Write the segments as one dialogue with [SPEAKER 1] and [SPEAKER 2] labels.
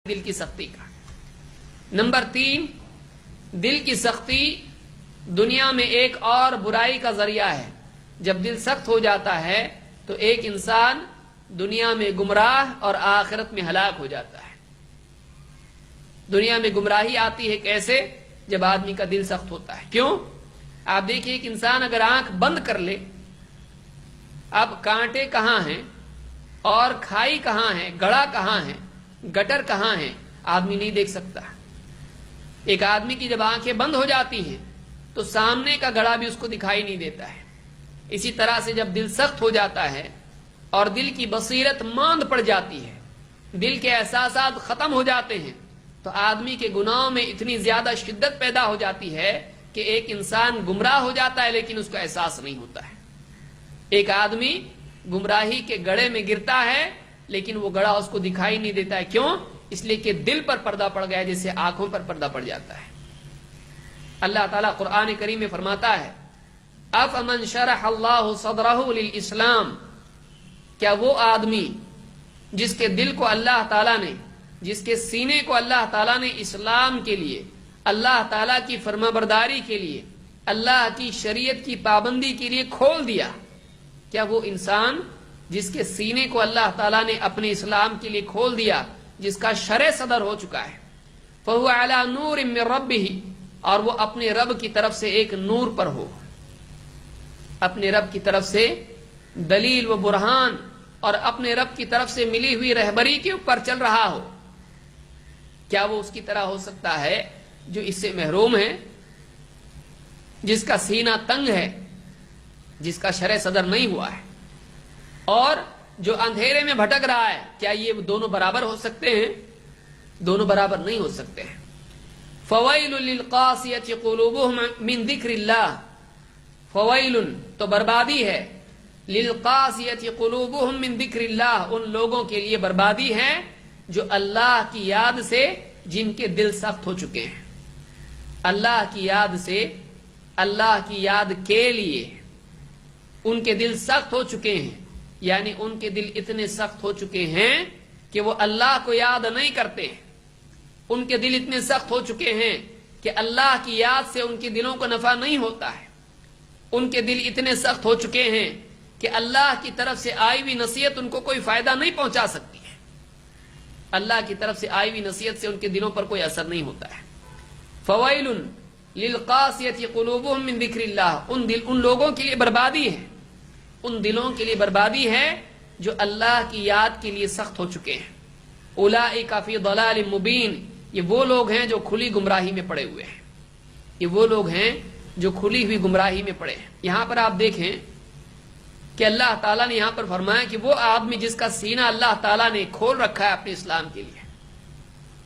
[SPEAKER 1] دل کی سختی کا۔ نمبر 3، دل کی سختی دنیا میں ایک اور برائی کا ذریعہ ہے۔ جب دل سخت ہو جاتا ہے تو ایک انسان دنیا میں گمراہ اور آخرت میں ہلاک ہو جاتا ہے۔ دنیا میں گمراہی آتی ہے کیسے؟ جب آدمی کا دل سخت ہوتا ہے۔ کیوں؟ آپ دیکھیں ایک انسان اگر آنکھ بند کر لے، اب کانٹے کہاں ہیں اور کھائی کہاں ہے، گڑھا کہاں ہے، گٹر کہاں ہے، آدمی نہیں دیکھ سکتا۔ ایک آدمی کی جب آنکھیں بند ہو جاتی ہیں تو سامنے کا گڑھا بھی اس کو دکھائی نہیں دیتا ہے۔ اسی طرح سے جب دل سخت ہو جاتا ہے اور دل کی بصیرت ماند پڑ جاتی ہے، دل کے احساسات ختم ہو جاتے ہیں، تو آدمی کے گناہوں میں اتنی زیادہ شدت پیدا ہو جاتی ہے کہ ایک انسان گمراہ ہو جاتا ہے لیکن اس کو احساس نہیں ہوتا ہے۔ ایک آدمی گمراہی کے گڑھے میں گرتا ہے لیکن وہ گڑھا اس کو دکھائی نہیں دیتا ہے۔ کیوں؟ اس لیے کہ دل پر پردہ پڑ گیا جیسے آنکھوں پر پردہ پڑ جاتا ہے۔ اللہ تعالیٰ قرآن کریم میں فرماتا ہے أَفَمَنْ شَرَحَ اللَّهُ صَدْرَهُ لِلْإِسْلَامِ، کیا وہ آدمی جس کے دل کو اللہ تعالیٰ نے، جس کے سینے کو اللہ تعالیٰ نے اسلام کے لیے، اللہ تعالیٰ کی فرمانبرداری کے لیے، اللہ کی شریعت کی پابندی کے لیے کھول دیا، کیا وہ انسان جس کے سینے کو اللہ تعالیٰ نے اپنے اسلام کے لیے کھول دیا، جس کا شرع صدر ہو چکا ہے، فَهُوَ عَلَى نُورٍ مِّن رَبِّهِ، اور وہ اپنے رب کی طرف سے ایک نور پر ہو، اپنے رب کی طرف سے دلیل و برہان اور اپنے رب کی طرف سے ملی ہوئی رہبری کے اوپر چل رہا ہو، کیا وہ اس کی طرح ہو سکتا ہے جو اس سے محروم ہے، جس کا سینہ تنگ ہے، جس کا شرع صدر نہیں ہوا ہے، اور جو اندھیرے میں بھٹک رہا ہے؟ کیا یہ دونوں برابر ہو سکتے ہیں؟ دونوں برابر نہیں ہو سکتے ہیں۔ فَوَيْلٌ لِلْقَاسِيَةِ قُلُوبُهُمْ مِنْ ذِكْرِ اللَّهِ، فَوَيْلٌ تو بربادی ہے، لِلْقَاسِيَةِ قُلُوبُهُمْ مِنْ ذِكْرِ اللَّهِ ان لوگوں کے لیے بربادی ہے جو اللہ کی یاد سے، جن کے دل سخت ہو چکے ہیں۔ اللہ کی یاد سے، اللہ کی یاد کے لیے ان کے دل سخت ہو چکے ہیں، یعنی ان کے دل اتنے سخت ہو چکے ہیں کہ وہ اللہ کو یاد نہیں کرتے۔ ان کے دل اتنے سخت ہو چکے ہیں کہ اللہ کی یاد سے ان کے دلوں کو نفع نہیں ہوتا ہے۔ ان کے دل اتنے سخت ہو چکے ہیں کہ اللہ کی طرف سے آئی ہوئی نصیحت ان کو کوئی فائدہ نہیں پہنچا سکتی ہے۔ اللہ کی طرف سے آئی ہوئی نصیحت سے ان کے دلوں پر کوئی اثر نہیں ہوتا ہے۔ فَوَيْلٌ لِلْقَاسِيَةِ قُلُوبُهُمْ مِنْ ذِكْرِ اللَّهِ ان لوگوں کے لیے بربادی ہے، ان دلوں کے لیے بربادی ہے جو اللہ کی یاد کے لیے سخت ہو چکے ہیں۔ أُولَئِكَ فِي ضَلَالٍ مُبِينٍ، یہ وہ لوگ ہیں جو کھلی گمراہی میں پڑے ہوئے ہیں، یہ وہ لوگ ہیں جو کھلی ہوئی گمراہی میں پڑے ہیں۔ یہاں پر آپ دیکھیں کہ اللہ تعالیٰ نے یہاں پر فرمایا کہ وہ آدمی جس کا سینہ اللہ تعالیٰ نے کھول رکھا ہے اپنے اسلام کے لیے،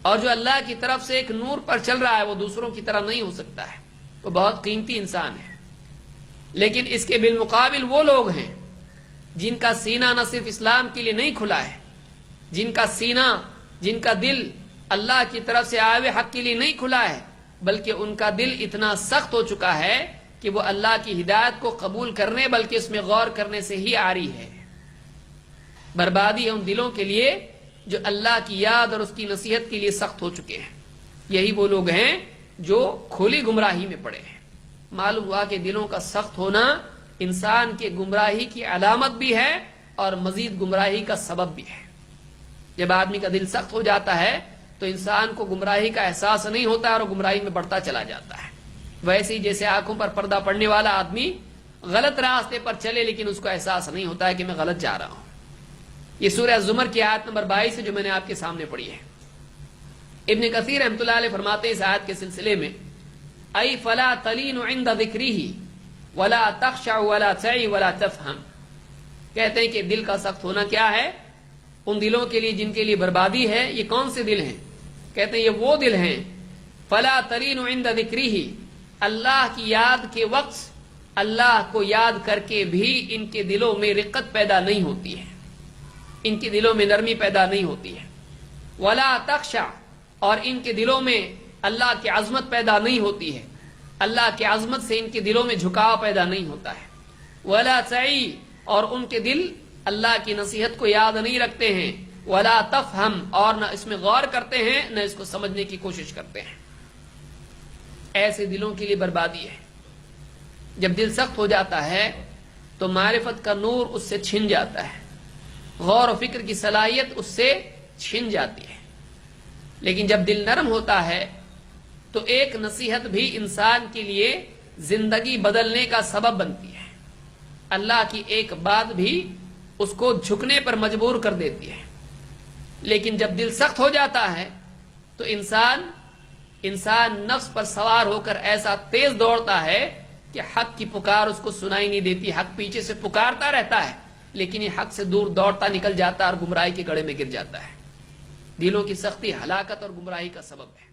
[SPEAKER 1] اور جو اللہ کی طرف سے ایک نور پر چل رہا ہے، وہ دوسروں کی طرح نہیں ہو سکتا ہے، وہ بہت قیمتی انسان ہے۔ لیکن اس کے بالمقابل وہ لوگ ہیں جن کا سینہ نہ صرف اسلام کے لیے نہیں کھلا ہے، جن کا سینہ، جن کا دل اللہ کی طرف سے آئے ہوئے حق کے لیے نہیں کھلا ہے، بلکہ ان کا دل اتنا سخت ہو چکا ہے کہ وہ اللہ کی ہدایت کو قبول کرنے بلکہ اس میں غور کرنے سے ہی آ رہی ہے۔ بربادی ہے ان دلوں کے لیے جو اللہ کی یاد اور اس کی نصیحت کے لیے سخت ہو چکے ہیں۔ یہی وہ لوگ ہیں جو کھلی گمراہی میں پڑے ہیں۔ معلوم ہوا کہ دلوں کا سخت ہونا انسان کے گمراہی کی علامت بھی ہے اور مزید گمراہی کا سبب بھی ہے۔ جب آدمی کا دل سخت ہو جاتا ہے تو انسان کو گمراہی کا احساس نہیں ہوتا ہے اور گمراہی میں بڑھتا چلا جاتا ہے۔ ویسے ہی جیسے آنکھوں پر پردہ پڑنے والا آدمی غلط راستے پر چلے لیکن اس کو احساس نہیں ہوتا ہے کہ میں غلط جا رہا ہوں۔ یہ سورہ زمر کی آیت نمبر 22 ہے جو میں نے آپ کے سامنے پڑھی ہے۔ ابن کثیر رحمۃ اللہ علیہ فرماتے ہیں اس آیت کے سلسلے میں ای فلا تلین عند ذکرہ ولا تخشع ولا تعی ولا تفہم، کہتے ہیں کہ دل کا سخت ہونا کیا ہے؟ ان دلوں کے لیے جن کے لیے بربادی ہے۔ یہ کون سے دل ہیں؟ کہتے ہیں یہ وہ دل ہیں فلا تلین عند ذکرہ، اللہ کی یاد کے وقت اللہ کو یاد کر کے بھی ان کے دلوں میں رقت پیدا نہیں ہوتی ہے، ان کے دلوں میں نرمی پیدا نہیں ہوتی ہے۔ ولا تخشع، اور ان کے دلوں میں اللہ کی عظمت پیدا نہیں ہوتی ہے، اللہ کی عظمت سے ان کے دلوں میں جھکاؤ پیدا نہیں ہوتا ہے۔ ولا تعی، اور ان کے دل اللہ کی نصیحت کو یاد نہیں رکھتے ہیں، ولا تفہم، اور نہ اس میں غور کرتے ہیں نہ اس کو سمجھنے کی کوشش کرتے ہیں۔ ایسے دلوں کے لیے بربادی ہے۔ جب دل سخت ہو جاتا ہے تو معرفت کا نور اس سے چھن جاتا ہے، غور و فکر کی صلاحیت اس سے چھن جاتی ہے۔ لیکن جب دل نرم ہوتا ہے تو ایک نصیحت بھی انسان کے لیے زندگی بدلنے کا سبب بنتی ہے، اللہ کی ایک بات بھی اس کو جھکنے پر مجبور کر دیتی ہے۔ لیکن جب دل سخت ہو جاتا ہے تو انسان نفس پر سوار ہو کر ایسا تیز دوڑتا ہے کہ حق کی پکار اس کو سنائی نہیں دیتی، حق پیچھے سے پکارتا رہتا ہے لیکن یہ حق سے دور دوڑتا نکل جاتا ہے اور گمراہی کے گڑھے میں گر جاتا ہے۔ دلوں کی سختی ہلاکت اور گمراہی کا سبب ہے۔